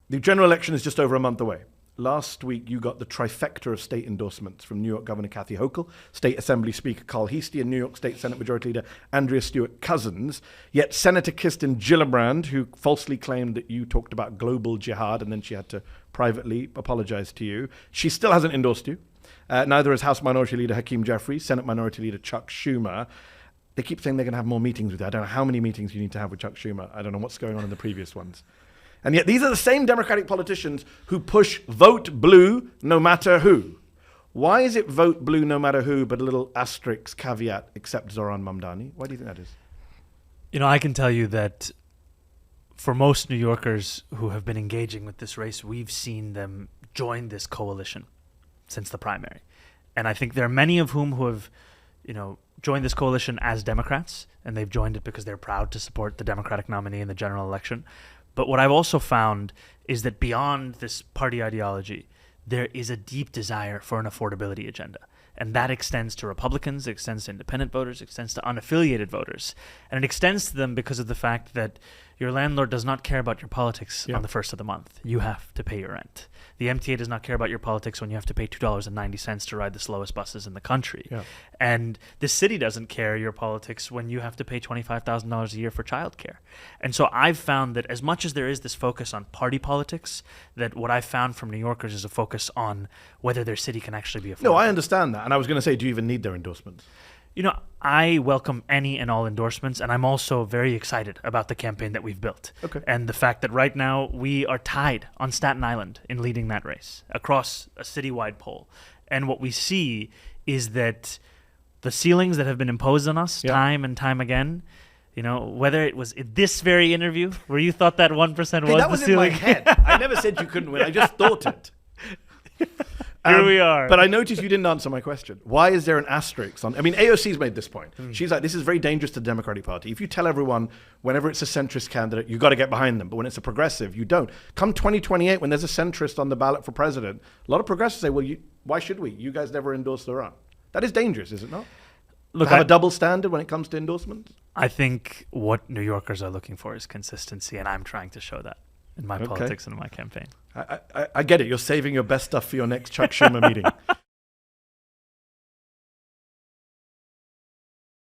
The general election is just over a month away. Last week, you got the trifecta of state endorsements from New York Governor Kathy Hochul, State Assembly Speaker Carl Heastie, and New York State Senate Majority Leader Andrea Stewart Cousins. Yet Senator Kirsten Gillibrand, who falsely claimed that you talked about global jihad and then she had to privately apologize to you, she still hasn't endorsed you. Neither has House Minority Leader Hakeem Jeffries, Senate Minority Leader Chuck Schumer. They keep saying they're going to have more meetings with you. I don't know how many meetings you need to have with Chuck Schumer. I don't know what's going on in the previous ones. And yet these are the same Democratic politicians who push vote blue no matter who. Why is it vote blue no matter who, but a little asterisk caveat except Zohran Mamdani? Why do you think that is? You know, I can tell you that for most New Yorkers who have been engaging with this race, we've seen them join this coalition since the primary. And I think there are many of whom who have, joined this coalition as Democrats, and they've joined it because they're proud to support the Democratic nominee in the general election. But what I've also found is that beyond this party ideology, there is a deep desire for an affordability agenda. And that extends to Republicans, it extends to independent voters, it extends to unaffiliated voters. And it extends to them because of the fact that your landlord does not care about your politics on the first of the month. You have to pay your rent. The MTA does not care about your politics when you have to pay $2.90 to ride the slowest buses in the country. Yeah. And the city doesn't care your politics when you have to pay $25,000 a year for childcare. And so I've found that as much as there is this focus on party politics, that what I've found from New Yorkers is a focus on whether their city can actually be affordable. No, I understand that. And I was going to say, do you even need their endorsements? I welcome any and all endorsements, and I'm also very excited about the campaign that we've built. Okay. And the fact that right now we are tied on Staten Island in leading that race across a citywide poll. And what we see is that the ceilings that have been imposed on us time and time again, whether it was in this very interview where you thought that 1% was the ceiling. That was in my head. I never said you couldn't win. I just thought it. Here we are. But I noticed you didn't answer my question. Why is there an asterisk on? I mean, AOC's made this point. She's like, this is very dangerous to the Democratic Party. If you tell everyone, whenever it's a centrist candidate, you got to get behind them. But when it's a progressive, you don't. Come 2028, when there's a centrist on the ballot for president, a lot of progressives say, well, why should we? You guys never endorsed Zohran. That is dangerous, is it not? Look, have a double standard when it comes to endorsements? I think what New Yorkers are looking for is consistency, and I'm trying to show that in my politics and in my campaign. I get it. You're saving your best stuff for your next Chuck Schumer meeting.